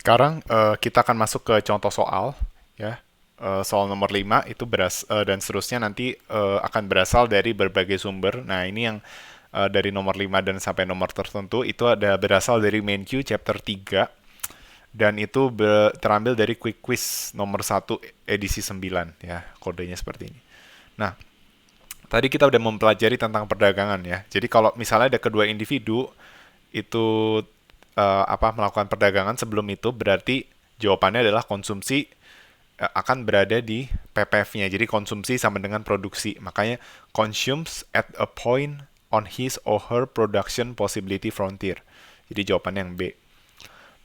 Sekarang kita akan masuk ke contoh soal, ya. Soal nomor 5 itu dan seterusnya nanti akan berasal dari berbagai sumber. Nah, ini yang dari nomor 5 dan sampai nomor tertentu itu ada berasal dari MenQ chapter 3 dan itu terambil dari quick quiz nomor 1 edisi 9 ya, kodenya seperti ini. Nah, tadi kita udah mempelajari tentang perdagangan ya. Jadi kalau misalnya ada kedua individu itu melakukan perdagangan sebelum itu berarti jawabannya adalah konsumsi akan berada di PPF-nya. Jadi konsumsi sama dengan produksi. Makanya consumes at a point on his or her production possibility frontier. Jadi jawabannya yang B.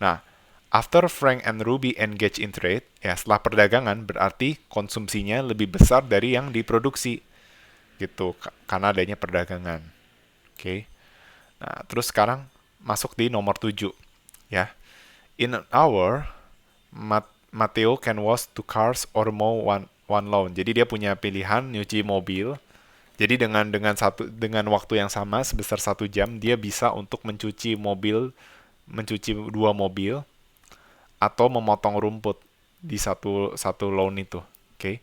Nah, after Frank and Ruby engage in trade, ya setelah perdagangan berarti konsumsinya lebih besar dari yang diproduksi. Gitu, karena adanya perdagangan. Oke. Okay. Nah, terus sekarang masuk di nomor 7. Ya. In an hour, Matteo can wash two cars or mow one lawn. Jadi dia punya pilihan nyuci mobil. Jadi dengan waktu yang sama sebesar 1 jam dia bisa untuk mencuci dua mobil atau memotong rumput di satu satu lawn itu. Oke. Okay.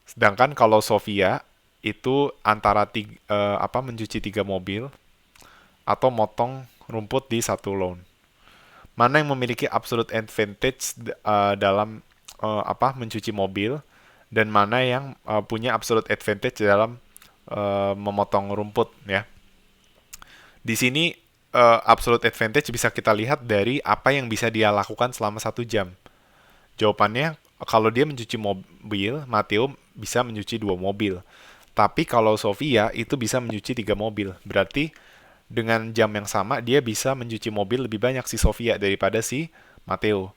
Sedangkan kalau Sofia itu antara mencuci 3 mobil atau motong rumput di satu lawn. Mana yang memiliki absolute advantage dalam mencuci mobil dan mana yang punya absolute advantage dalam memotong rumput ya. Di sini absolute advantage bisa kita lihat dari apa yang bisa dia lakukan selama 1 jam. Jawabannya kalau dia mencuci mobil, Matteo bisa mencuci 2 mobil. Tapi kalau Sofia itu bisa mencuci 3 mobil. Berarti dengan jam yang sama dia bisa mencuci mobil lebih banyak si Sofia daripada si Matteo.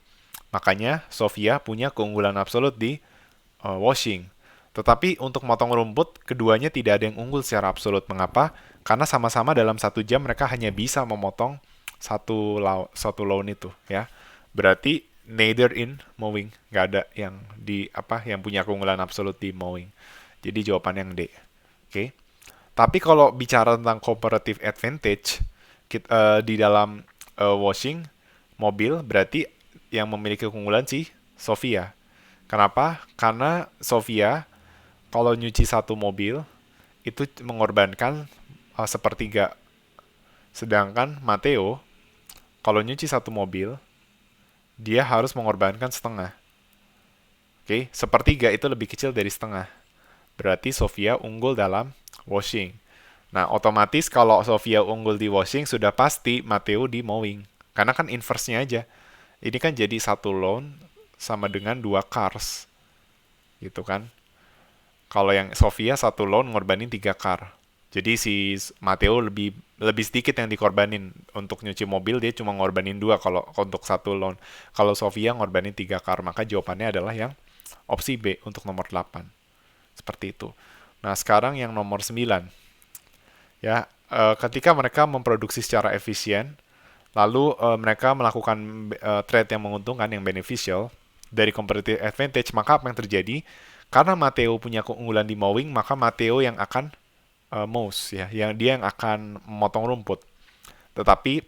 Makanya Sofia punya keunggulan absolut di washing. Tetapi untuk motong rumput, keduanya tidak ada yang unggul secara absolut. Mengapa? Karena sama-sama dalam 1 jam mereka hanya bisa memotong satu lawn itu, ya. Berarti neither in mowing, nggak ada yang punya keunggulan absolut di mowing. Jadi jawaban yang D. Oke. Okay? Tapi kalau bicara tentang comparative advantage di dalam washing mobil, berarti yang memiliki keunggulan si Sofia. Kenapa? Karena Sofia kalau nyuci satu mobil itu mengorbankan sepertiga. Sedangkan Matteo kalau nyuci satu mobil dia harus mengorbankan setengah. Oke, sepertiga itu lebih kecil dari setengah. Berarti Sofia unggul dalam washing. Nah, otomatis kalau Sofia unggul di washing sudah pasti Matteo di mowing. Karena kan inverse-nya aja. Ini kan jadi satu lawn sama dengan 2 cars. Gitu kan. Kalau yang Sofia satu lawn ngorbanin 3 car. Jadi si Matteo lebih lebih sedikit yang dikorbanin. Untuk nyuci mobil dia cuma ngorbanin 2 kalau untuk satu lawn. Kalau Sofia ngorbanin 3 car, maka jawabannya adalah yang opsi B untuk nomor 8. Seperti itu. Nah, sekarang yang nomor 9. Ya, ketika mereka memproduksi secara efisien, lalu mereka melakukan trade yang menguntungkan, yang beneficial dari competitive advantage, maka apa yang terjadi? Karena Matteo punya keunggulan di mowing, maka Matteo yang akan mouse ya, dia yang akan memotong rumput. Tetapi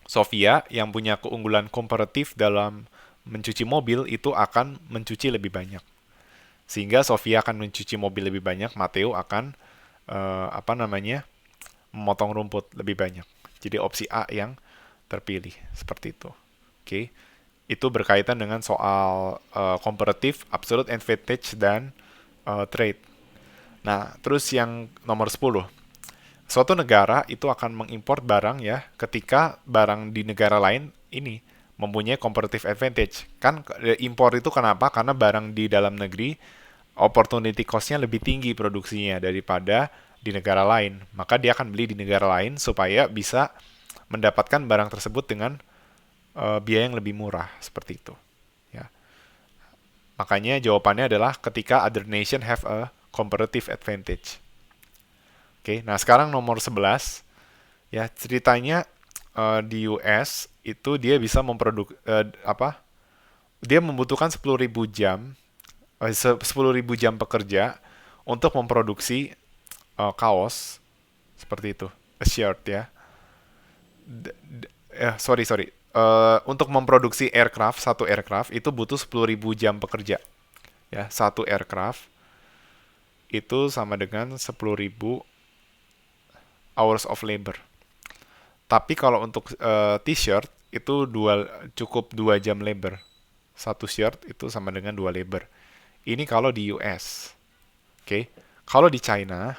Sofia yang punya keunggulan komparatif dalam mencuci mobil itu akan mencuci lebih banyak. Sehingga Sofia akan mencuci mobil lebih banyak, Matteo akan memotong rumput lebih banyak. Jadi opsi A yang terpilih seperti itu. Oke. Itu berkaitan dengan soal comparative, absolute advantage dan trade. Nah, terus yang nomor 10. Suatu negara itu akan mengimpor barang ya ketika barang di negara lain ini mempunyai comparative advantage. Kan impor itu kenapa? Karena barang di dalam negeri opportunity cost-nya lebih tinggi produksinya daripada di negara lain. Maka dia akan beli di negara lain supaya bisa mendapatkan barang tersebut dengan biaya yang lebih murah seperti itu. Ya. Makanya jawabannya adalah ketika other nation have a comparative advantage. Oke, nah sekarang nomor 11 ya ceritanya di US itu dia bisa dia membutuhkan 10.000 jam 10.000 jam pekerja untuk memproduksi kaos seperti itu, a shirt ya. Sorry, untuk memproduksi aircraft, satu aircraft itu butuh 10.000 jam pekerja. Ya, satu aircraft itu sama dengan 10.000 hours of labor. Tapi kalau untuk t-shirt itu cukup 2 jam labor. Satu shirt itu sama dengan 2 labor. Ini kalau di US. Oke. Kalau di China,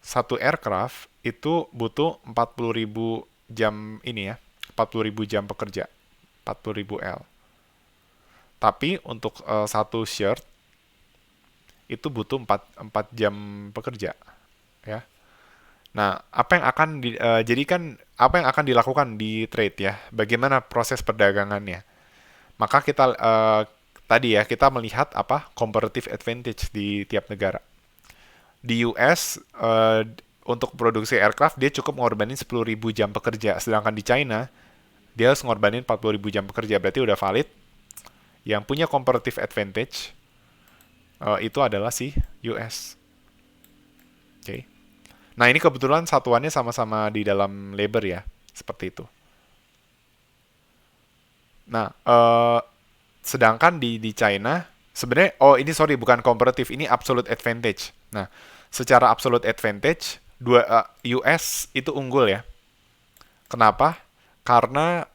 satu aircraft itu butuh 40.000 jam ini ya. 40.000 jam pekerja. 40.000 L. Tapi untuk satu shirt itu butuh 4 jam pekerja, ya. Nah, jadi kan apa yang akan dilakukan di trade ya? Bagaimana proses perdagangannya? Maka tadi ya kita melihat apa comparative advantage di tiap negara. Di US untuk produksi aircraft dia cukup ngorbanin 10.000 jam pekerja, sedangkan di China dia harus ngorbanin 40.000 jam pekerja. Berarti udah valid. Yang punya comparative advantage itu adalah si US. Oke. Okay. Nah, ini kebetulan satuannya sama-sama di dalam labor ya, seperti itu. Nah, sedangkan di China sebenarnya ini sorry bukan comparative, ini absolute advantage. Nah, secara absolute advantage US itu unggul ya. Kenapa? Karena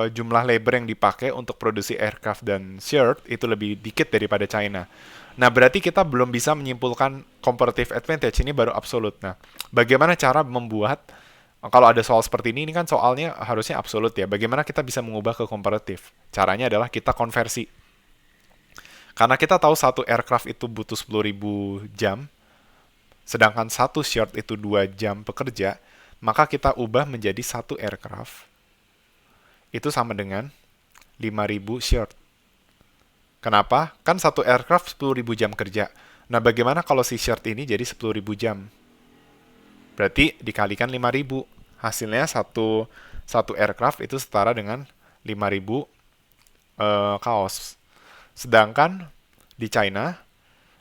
jumlah labor yang dipakai untuk produksi aircraft dan shirt itu lebih dikit daripada China. Nah, berarti kita belum bisa menyimpulkan comparative advantage, ini baru absolute. Nah, bagaimana cara membuat, kalau ada soal seperti ini kan soalnya harusnya absolute ya. Bagaimana kita bisa mengubah ke comparative? Caranya adalah kita konversi. Karena kita tahu satu aircraft itu butuh 10.000 jam, sedangkan satu shirt itu 2 jam pekerja, maka kita ubah menjadi satu aircraft. Itu sama dengan 5.000 shirt. Kenapa? Kan satu aircraft 10.000 jam kerja. Nah, bagaimana kalau si shirt ini jadi 10.000 jam? Berarti dikalikan 5.000. Hasilnya satu aircraft itu setara dengan 5.000 kaos. Sedangkan di China,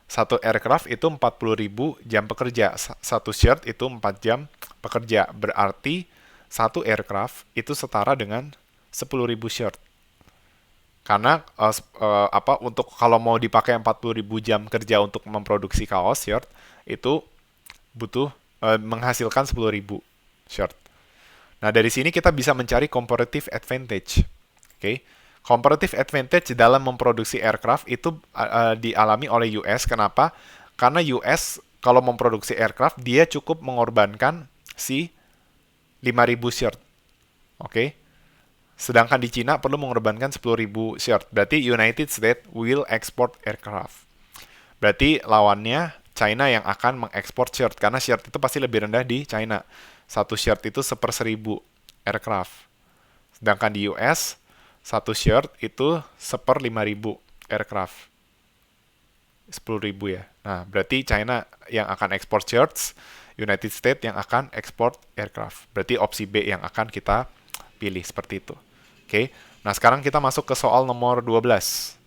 satu aircraft itu 40.000 jam pekerja. Satu shirt itu 4 jam pekerja. Berarti satu aircraft itu setara dengan 10.000 shirt. Karena untuk kalau mau dipakai 40.000 jam kerja untuk memproduksi kaos shirt itu butuh menghasilkan 10.000 shirt. Nah, dari sini kita bisa mencari comparative advantage. Oke. Comparative advantage dalam memproduksi aircraft itu dialami oleh US. Kenapa? Karena US kalau memproduksi aircraft dia cukup mengorbankan si 5.000 shirt. Oke. Sedangkan di Cina perlu mengorbankan 10.000 shirt. Berarti United States will export aircraft. Berarti lawannya China yang akan mengekspor shirt. Karena shirt itu pasti lebih rendah di China. Satu shirt itu 1/1000 aircraft. Sedangkan di US, satu shirt itu 1/5000 aircraft. 10.000 ya. Nah, berarti China yang akan ekspor shirts, United States yang akan ekspor aircraft. Berarti opsi B yang akan kita pilih seperti itu. Oke, nah sekarang kita masuk ke soal nomor 12.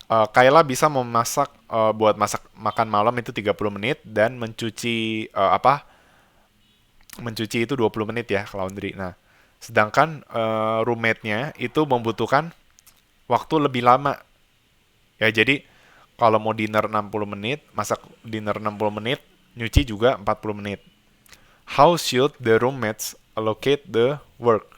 Kayla bisa memasak buat masak makan malam itu 30 menit dan mencuci mencuci itu 20 menit ya ke laundry. Nah, sedangkan roommate-nya itu membutuhkan waktu lebih lama. Ya, jadi kalau mau dinner 60 menit, masak dinner 60 menit, nyuci juga 40 menit. How should the roommates allocate the work?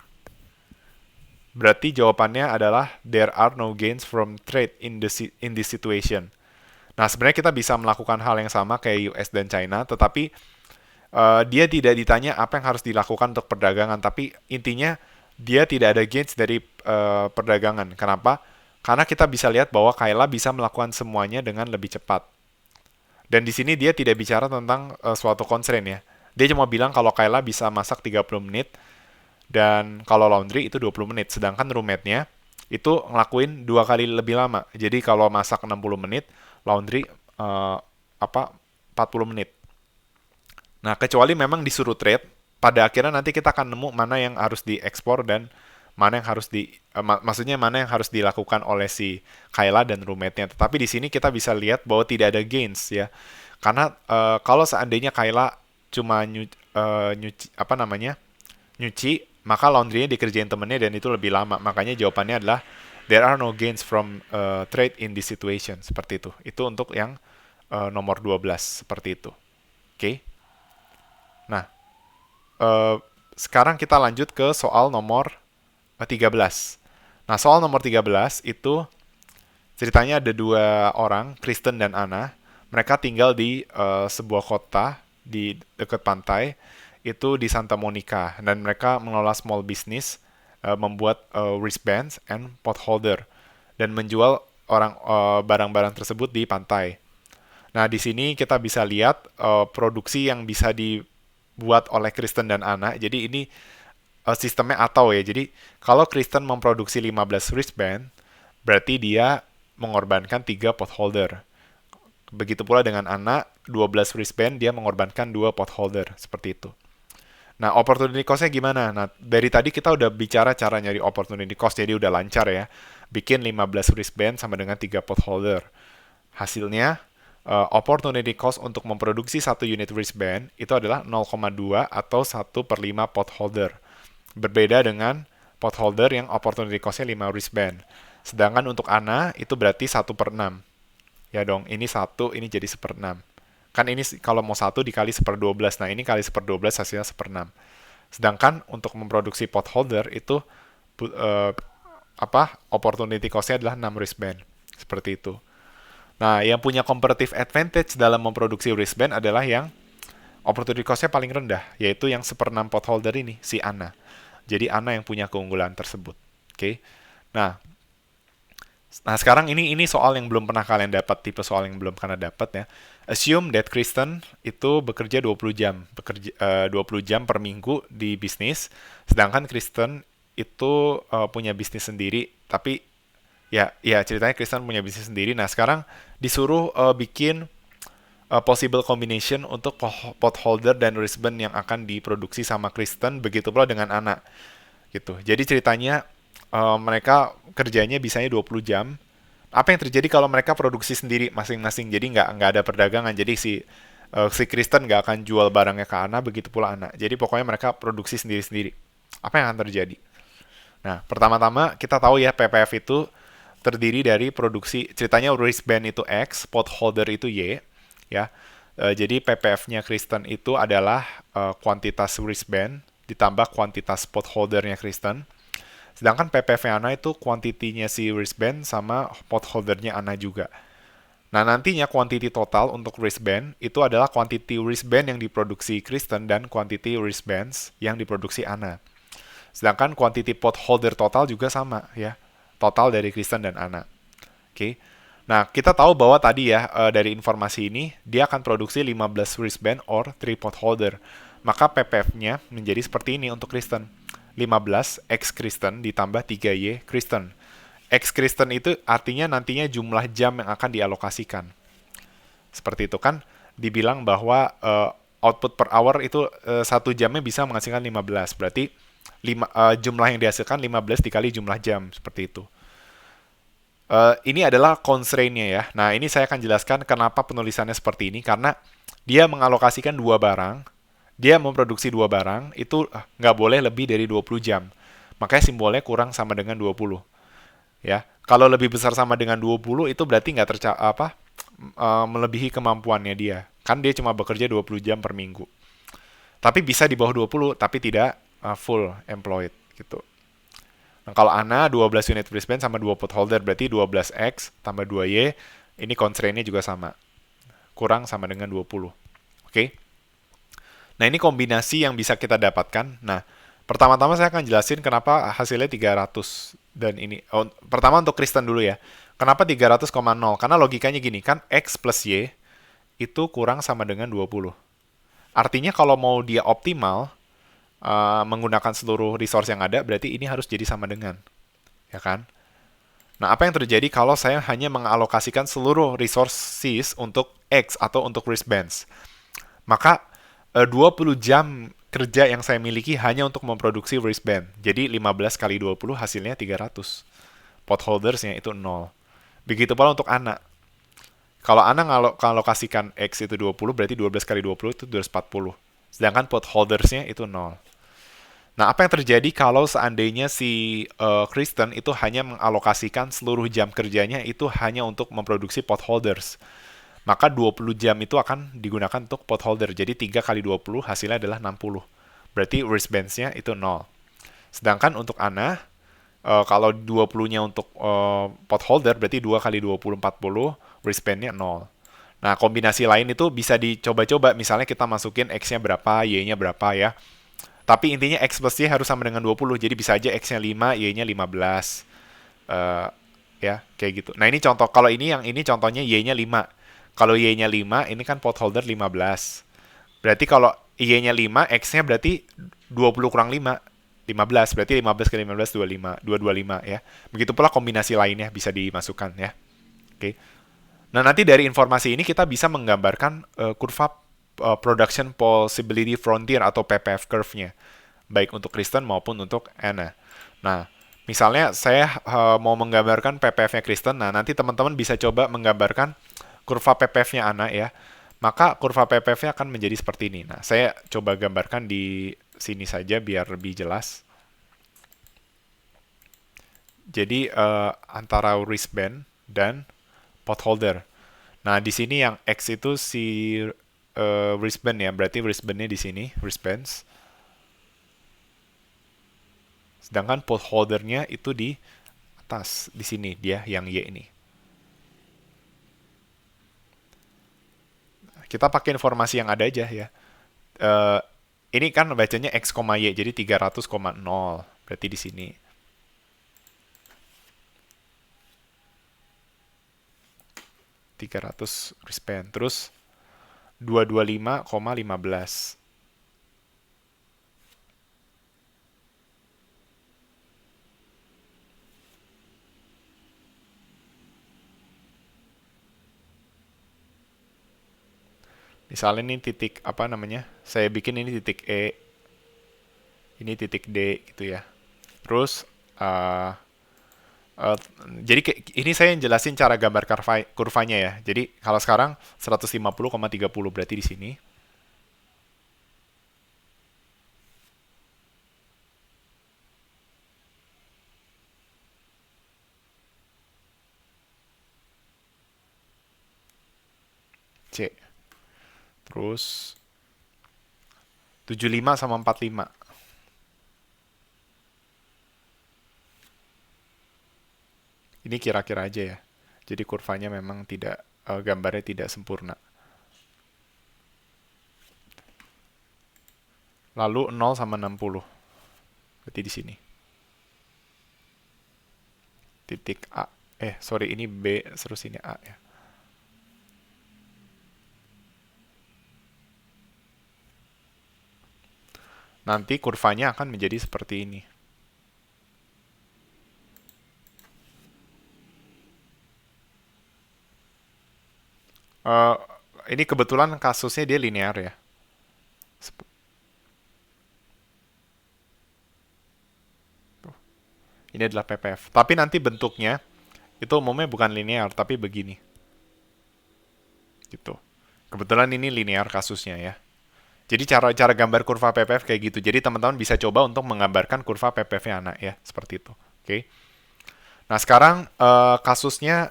Berarti jawabannya adalah there are no gains from trade in this situation. Nah, sebenarnya kita bisa melakukan hal yang sama kayak US dan China, tetapi dia tidak ditanya apa yang harus dilakukan untuk perdagangan, tapi intinya dia tidak ada gains dari perdagangan. Kenapa? Karena kita bisa lihat bahwa Kayla bisa melakukan semuanya dengan lebih cepat. Dan di sini dia tidak bicara tentang suatu constraint ya. Dia cuma bilang kalau Kayla bisa masak 30 menit, dan kalau laundry itu 20 menit. Sedangkan roommate-nya itu ngelakuin 2 kali lebih lama. Jadi kalau masak 60 menit, laundry 40 menit. Nah, kecuali memang disuruh trade, pada akhirnya nanti kita akan nemu mana yang harus diekspor dan mana yang harus maksudnya mana yang harus dilakukan oleh si Kayla dan roommate-nya. Tetapi di sini kita bisa lihat bahwa tidak ada gains ya. Karena kalau seandainya Kayla cuma nyuci maka laundry-nya dikerjain temennya dan itu lebih lama. Makanya jawabannya adalah there are no gains from trade in this situation. Seperti itu. Itu untuk yang nomor 12 seperti itu. Oke. Nah, eh, sekarang kita lanjut ke soal nomor 13. Nah, soal nomor 13 itu ceritanya ada dua orang, Kristen dan Anna. Mereka tinggal di sebuah kota di dekat pantai, itu di Santa Monica. Dan mereka mengelola small business, membuat wristbands and pot holder, dan menjual barang-barang tersebut di pantai. Nah, di sini kita bisa lihat produksi yang bisa dibuat oleh Kristen dan Anna. Jadi ini sistemnya atau ya. Jadi kalau Kristen memproduksi 15 wristband, berarti dia mengorbankan 3 pot holder. Begitu pula dengan Anna, 12 wristband, dia mengorbankan 2 pot holder. Seperti itu. Nah, opportunity cost-nya gimana? Nah, dari tadi kita udah bicara cara nyari opportunity cost, jadi udah lancar ya. Bikin 15 wristband sama dengan 3 pot holder. Hasilnya, opportunity cost untuk memproduksi satu unit wristband itu adalah 0,2 atau 1 per 5 pot holder. Berbeda dengan pot holder yang opportunity cost-nya 5 wristband. Sedangkan untuk Ana itu berarti 1 per 6. Ya dong, ini 1, ini jadi 1/6. Kan ini kalau mau 1 dikali 1/12. Nah, ini kali 1/12 hasilnya 1/6. Sedangkan untuk memproduksi pot holder itu uh, opportunity cost-nya adalah 6 wristband. Seperti itu. Nah, yang punya comparative advantage dalam memproduksi wristband adalah yang opportunity cost-nya paling rendah, yaitu yang 1/6 pot holder ini, si Anna. Jadi Anna yang punya keunggulan tersebut. Oke. Nah, sekarang ini soal yang belum pernah kalian dapat, tipe soal yang belum pernah dapat ya. Assume that Kristen itu bekerja 20 jam, 20 jam per minggu di bisnis, sedangkan Kristen itu punya bisnis sendiri, tapi ya ceritanya Kristen punya bisnis sendiri. Nah, sekarang disuruh bikin possible combination untuk pot holder dan wristband yang akan diproduksi sama Kristen, begitu pula dengan anak. Gitu. Jadi ceritanya mereka kerjanya bisanya 20 jam. Apa yang terjadi kalau mereka produksi sendiri masing-masing? Jadi nggak ada perdagangan. Jadi si Kristen nggak akan jual barangnya ke Ana, begitu pula Ana. Jadi pokoknya mereka produksi sendiri-sendiri. Apa yang akan terjadi? Nah, pertama-tama kita tahu ya PPF itu terdiri dari produksi, ceritanya wristband itu X, pot holder itu Y, ya. Jadi PPF-nya Kristen itu adalah kuantitas wristband ditambah kuantitas pot holdernya Kristen. Sedangkan PPF-nya Ana itu kuantitinya si wristband sama pot holdernya Ana juga. Nah, nantinya kuantiti total untuk wristband itu adalah kuantiti wristband yang diproduksi Kristen dan kuantiti wristbands yang diproduksi Ana. Sedangkan kuantiti pot holder total juga sama ya. Total dari Kristen dan Ana. Oke. Nah, kita tahu bahwa tadi ya dari informasi ini dia akan produksi 15 wristband or 3 pot holder. Maka PPF-nya menjadi seperti ini untuk Kristen. 15 X Kristen ditambah 3Y Kristen. X Kristen itu artinya nantinya jumlah jam yang akan dialokasikan. Seperti itu kan dibilang bahwa output per hour itu 1 jamnya bisa menghasilkan 15. Berarti jumlah yang dihasilkan 15 dikali jumlah jam. Seperti itu. Ini adalah constraint-nya ya. Nah, ini saya akan jelaskan kenapa penulisannya seperti ini. Karena dia mengalokasikan 2 barang. Dia memproduksi 2 barang, itu nggak boleh lebih dari 20 jam. Makanya simbolnya kurang sama dengan 20. Ya, kalau lebih besar sama dengan 20, itu berarti nggak melebihi kemampuannya dia. Kan dia cuma bekerja 20 jam per minggu. Tapi bisa di bawah 20, tapi tidak full employed. Gitu. Nah, kalau Ana 12 unit wristband sama 2 pot holder, berarti 12X tambah 2Y, ini constraint-nya juga sama. Kurang sama dengan 20. Oke? Nah, ini kombinasi yang bisa kita dapatkan. Nah, pertama-tama saya akan jelasin kenapa hasilnya 300. Dan ini, pertama untuk Kristen dulu ya. Kenapa 300,0? Karena logikanya gini, kan X plus Y itu kurang sama dengan 20. Artinya kalau mau dia optimal, menggunakan seluruh resource yang ada, berarti ini harus jadi sama dengan. Ya kan? Nah, apa yang terjadi kalau saya hanya mengalokasikan seluruh resources untuk X atau untuk wristbands? Maka 20 jam kerja yang saya miliki hanya untuk memproduksi wristband. Jadi 15 kali 20 hasilnya 300. Pot holdersnya itu 0. Begitu pula untuk Ana. Kalau Ana ngalokasikan X itu 20, berarti 12 kali 20 itu 240. Sedangkan pot holdersnya itu 0. Nah, apa yang terjadi kalau seandainya si Kristen itu hanya mengalokasikan seluruh jam kerjanya itu hanya untuk memproduksi potholders? Maka 20 jam itu akan digunakan untuk potholder. Jadi 3 kali 20 hasilnya adalah 60. Berarti wristbands-nya itu 0. Sedangkan untuk Ana, kalau 20-nya untuk potholder berarti 2 kali 20 40, wristband-nya 0. Nah, kombinasi lain itu bisa dicoba-coba. Misalnya kita masukin X-nya berapa, Y-nya berapa ya. Tapi intinya X plus Y harus sama dengan 20. Jadi bisa aja X-nya 5, Y-nya 15. Eh, ya, kayak gitu. Nah, ini contoh. Kalau ini yang ini contohnya Y-nya 5. Kalau Y-nya 5, ini kan potholder 15. Berarti kalau Y-nya 5, X-nya berarti 20 kurang 5. 15, berarti 15 kali 15, 25. 225 ya. Begitu pula kombinasi lainnya bisa dimasukkan ya. Oke. Nah, nanti dari informasi ini kita bisa menggambarkan kurva production possibility frontier atau PPF curve-nya, baik untuk Kristen maupun untuk Anna. Nah, misalnya saya mau menggambarkan PPF-nya Kristen, nah nanti teman-teman bisa coba menggambarkan kurva PPF-nya Anna ya. Maka kurva PPF-nya akan menjadi seperti ini. Nah, saya coba gambarkan di sini saja biar lebih jelas. Jadi antara wristband dan potholder. Nah, di sini yang X itu si wristband ya, berarti wristbandnya di sini, wristbands. Sedangkan potholdernya itu di atas, di sini dia yang Y ini. Kita pakai informasi yang ada aja ya. Eh, ini kan bacanya X, Y, jadi 300,0. Berarti di sini. 300 wristband. Terus 225,15. Misalnya ini titik apa namanya? Saya bikin ini titik E, ini titik D gitu ya. Terus uh, uh, jadi ini saya yang jelasin cara gambar kurvanya ya. Jadi kalau sekarang 150,30 berarti di sini. C. Terus 75 sama 45. Ini kira-kira aja ya. Jadi kurvanya memang tidak gambarnya tidak sempurna. Lalu 0 sama 60. Berarti di sini. Titik A. Sorry ini B, terus ini A ya. Nanti kurvanya akan menjadi seperti ini. Uh, ini kebetulan kasusnya dia linear ya. Ini adalah PPF. Tapi nanti bentuknya itu umumnya bukan linear, tapi begini. Gitu. Kebetulan ini linear kasusnya ya. Jadi cara gambar kurva PPF kayak gitu. Jadi teman-teman bisa coba untuk menggambarkan kurva PPF-nya anak ya, seperti itu. Oke. Nah, sekarang kasusnya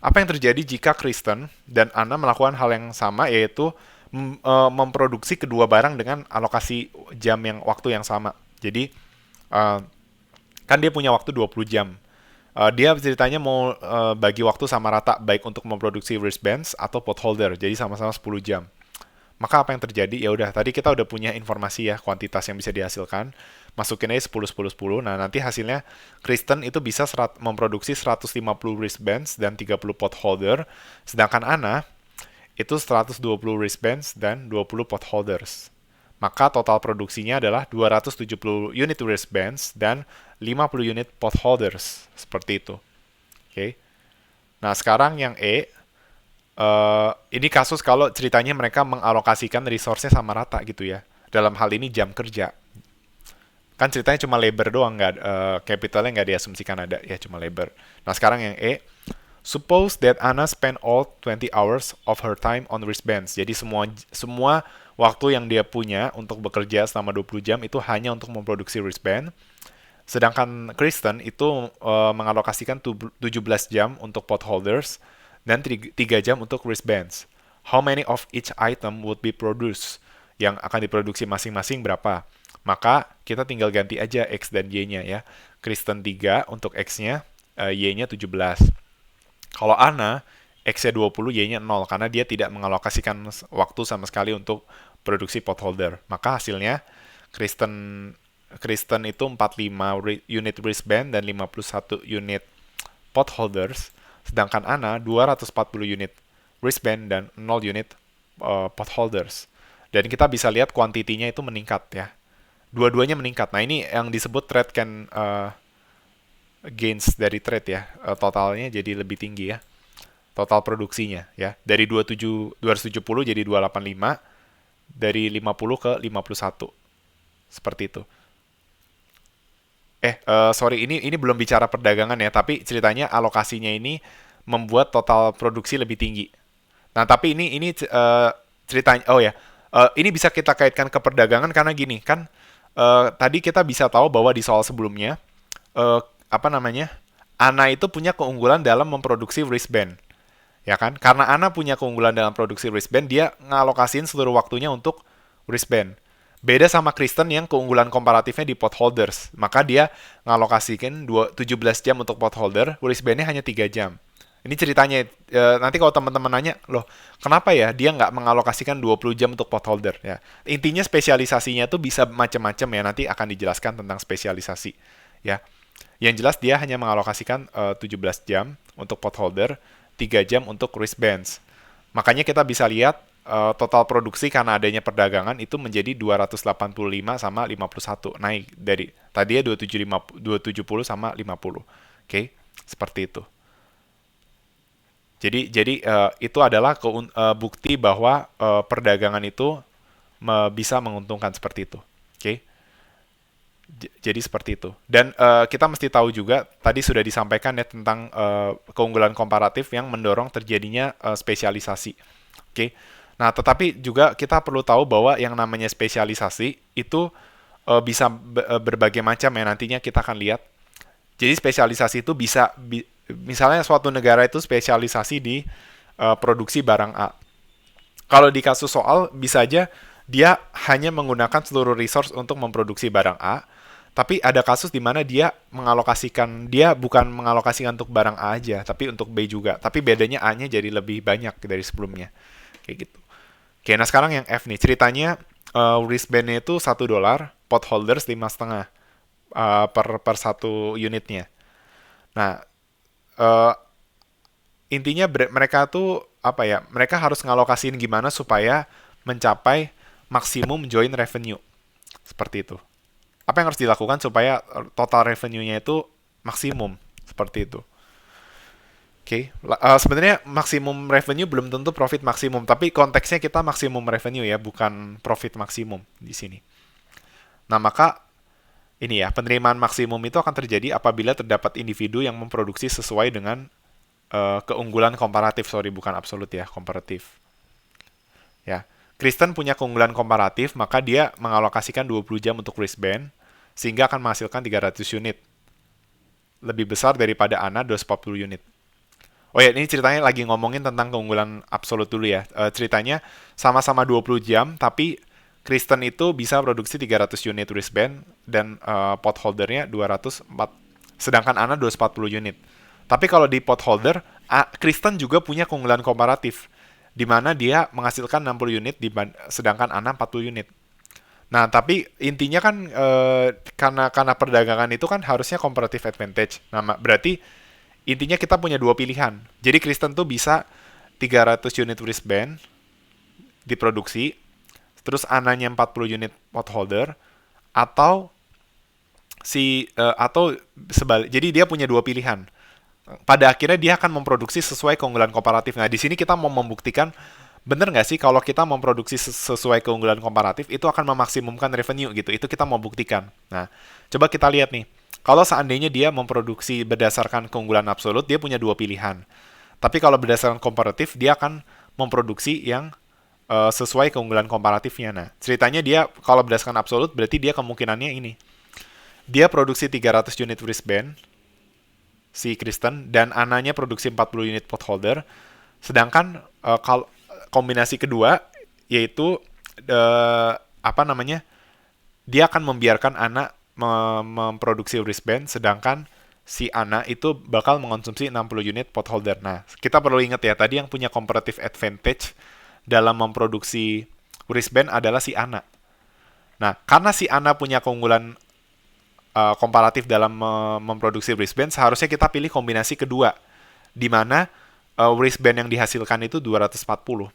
apa yang terjadi jika Kristen dan Anna melakukan hal yang sama, yaitu memproduksi kedua barang dengan alokasi jam yang waktu yang sama. Jadi uh, kan dia punya waktu 20 jam. Dia ceritanya mau bagi waktu sama rata, baik untuk memproduksi wristbands atau potholder. Jadi sama-sama 10 jam. Maka apa yang terjadi? Ya udah, tadi kita udah punya informasi ya, kuantitas yang bisa dihasilkan. Masukin aja 10 10 10. Nah, nanti hasilnya Kristen itu bisa memproduksi 150 wristbands dan 30 potholder, sedangkan Anna itu 120 wristbands dan 20 potholders. Maka total produksinya adalah 270 unit wristbands dan 50 unit potholders. Seperti itu. Oke. Nah, sekarang yang E, ini kasus kalau ceritanya mereka mengalokasikan resource-nya sama rata gitu ya. Dalam hal ini jam kerja. Kan ceritanya cuma labor doang, nggak capitalnya nggak diasumsikan ada, ya cuma labor. Nah, sekarang yang E, suppose that Anna spend all 20 hours of her time on wristbands. Jadi semua semua waktu yang dia punya untuk bekerja selama 20 jam itu hanya untuk memproduksi wristband. Sedangkan Kristen itu mengalokasikan 17 jam untuk potholders dan 3 jam untuk wristbands. How many of each item would be produced? Yang akan diproduksi masing-masing berapa? Maka kita tinggal ganti aja X dan Y-nya ya. Kristen 3 untuk X-nya, Y-nya 17. Kalau Ana, X-nya 20, Y-nya 0 karena dia tidak mengalokasikan waktu sama sekali untuk produksi potholder. Maka hasilnya Kristen itu 45 unit wristband dan 51 unit potholders, sedangkan Ana 240 unit wristband dan 0 unit potholders. Dan kita bisa lihat kuantitinya itu meningkat ya. Dua-duanya meningkat. Nah, ini yang disebut trade can gains dari trade ya. Totalnya jadi lebih tinggi ya. Total produksinya ya. Dari 270 jadi 285, dari 50 ke 51. Seperti itu. Sorry, ini belum bicara perdagangan ya, tapi ceritanya alokasinya ini membuat total produksi lebih tinggi. Nah, tapi ini ceritanya, oh ya, ini bisa kita kaitkan ke perdagangan karena gini kan, tadi kita bisa tahu bahwa di soal sebelumnya, apa namanya, Ana itu punya keunggulan dalam memproduksi wristband, ya kan? Karena Ana punya keunggulan dalam produksi wristband, dia ngalokasiin seluruh waktunya untuk wristband. Beda sama Kristen yang keunggulan komparatifnya di potholders. Maka dia ngalokasikan 17 jam untuk potholder, wristband-nya hanya 3 jam. Ini ceritanya, nanti kalau teman-teman nanya, loh kenapa ya dia nggak mengalokasikan 20 jam untuk potholder? Ya. Intinya spesialisasinya tuh bisa macam-macam ya, nanti akan dijelaskan tentang spesialisasi. Ya. Yang jelas dia hanya mengalokasikan 17 jam untuk potholder, 3 jam untuk wristbands. Makanya kita bisa lihat total produksi karena adanya perdagangan itu menjadi 285 sama 51. Naik dari tadinya 270 sama 50. Oke, seperti itu. Jadi itu adalah bukti bahwa perdagangan itu bisa menguntungkan seperti itu. Oke. Jadi seperti itu. Dan kita mesti tahu juga tadi sudah disampaikan ya tentang keunggulan komparatif yang mendorong terjadinya spesialisasi. Oke. Nah, tetapi juga kita perlu tahu bahwa yang namanya spesialisasi itu bisa berbagai macam ya, nantinya kita akan lihat. Jadi spesialisasi itu bisa, misalnya suatu negara itu spesialisasi di produksi barang A. Kalau di kasus soal, bisa aja dia hanya menggunakan seluruh resource untuk memproduksi barang A, tapi ada kasus di mana dia bukan mengalokasikan untuk barang A aja, tapi untuk B juga. Tapi bedanya A-nya jadi lebih banyak dari sebelumnya. Kayak gitu. Oke, nah sekarang yang F nih. Ceritanya wristband-nya itu $1, potholders 5,5 per satu unitnya. Nah, intinya mereka tuh apa ya? Mereka harus ngalokasiin gimana supaya mencapai maksimum joint revenue. Seperti itu. Apa yang harus dilakukan supaya total revenue-nya itu maksimum? Seperti itu. Oke, sebenarnya maksimum revenue belum tentu profit maksimum, tapi konteksnya kita maksimum revenue ya, bukan profit maksimum di sini. Nah, maka ini ya, penerimaan maksimum itu akan terjadi apabila terdapat individu yang memproduksi sesuai dengan keunggulan komparatif, bukan absolut ya, komparatif. Ya, Kristen punya keunggulan komparatif, maka dia mengalokasikan 20 jam untuk wristband, sehingga akan menghasilkan 300 unit. Lebih besar daripada Ana 240 unit. Oh ya, ini ceritanya lagi ngomongin tentang keunggulan absolut dulu ya. Ceritanya sama-sama 20 jam, tapi Kristen itu bisa produksi 300 unit wristband dan potholdernya 204. Sedangkan Ana 240 unit. Tapi kalau di potholder, Kristen juga punya keunggulan komparatif, di mana dia menghasilkan 60 unit, sedangkan Ana 40 unit. Nah, tapi intinya kan karena perdagangan itu kan harusnya comparative advantage. Nah, berarti intinya kita punya dua pilihan. Jadi Kristen tuh bisa 300 unit wristband diproduksi, terus Ananya 40 unit potholder, atau sebalik. Jadi dia punya dua pilihan. Pada akhirnya dia akan memproduksi sesuai keunggulan komparatif. Nah, di sini kita mau membuktikan bener nggak sih kalau kita memproduksi sesuai keunggulan komparatif itu akan memaksimumkan revenue gitu. Itu kita mau buktikan. Nah, coba kita lihat nih. Kalau seandainya dia memproduksi berdasarkan keunggulan absolut, dia punya dua pilihan. Tapi kalau berdasarkan komparatif, dia akan memproduksi yang sesuai keunggulan komparatifnya. Nah, ceritanya dia kalau berdasarkan absolut berarti dia kemungkinannya ini. Dia produksi 300 unit wristband si Kristen dan Ananya produksi 40 unit potholder. Sedangkan kalau kombinasi kedua yaitu apa namanya? Dia akan membiarkan Ana memproduksi wristband sedangkan si Ana itu bakal mengonsumsi 60 unit potholder. Nah, kita perlu ingat ya, tadi yang punya comparative advantage dalam memproduksi wristband adalah si Ana. Nah, karena si Ana punya keunggulan komparatif dalam memproduksi wristband, seharusnya kita pilih kombinasi kedua, di mana wristband yang dihasilkan itu 240.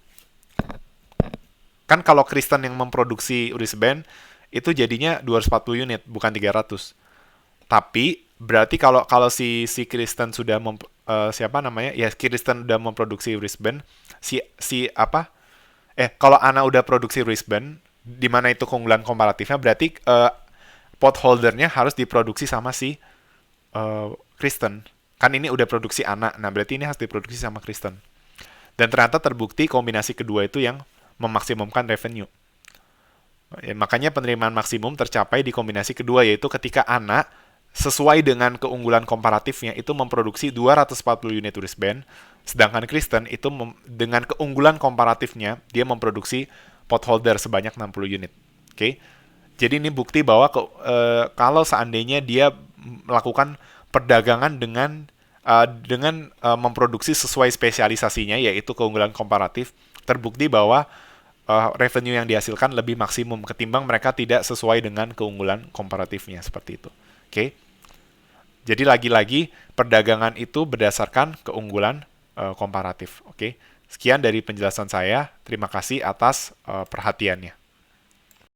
Kan kalau Kristen yang memproduksi wristband, itu jadinya 240 unit, bukan 300. Tapi berarti kalau kalau si Kristen sudah siapa namanya? Ya Kristen udah memproduksi wristband, si apa? Kalau Ana udah produksi wristband, di mana itu keunggulan komparatifnya, berarti potholdernya harus diproduksi sama si Kristen. Kan ini udah produksi Ana, nah berarti ini harus diproduksi sama Kristen. Dan ternyata terbukti kombinasi kedua itu yang memaksimumkan revenue. Ya, makanya penerimaan maksimum tercapai di kombinasi kedua, yaitu ketika Ana sesuai dengan keunggulan komparatifnya itu memproduksi 240 unit wristband, sedangkan Kristen itu dengan keunggulan komparatifnya dia memproduksi potholder sebanyak 60 unit. Oke. Jadi ini bukti bahwa kalau seandainya dia melakukan perdagangan dengan memproduksi sesuai spesialisasinya yaitu keunggulan komparatif, terbukti bahwa revenue yang dihasilkan lebih maksimum ketimbang mereka tidak sesuai dengan keunggulan komparatifnya seperti itu. Oke. Jadi lagi-lagi perdagangan itu berdasarkan keunggulan komparatif. Oke. Sekian dari penjelasan saya. Terima kasih atas perhatiannya.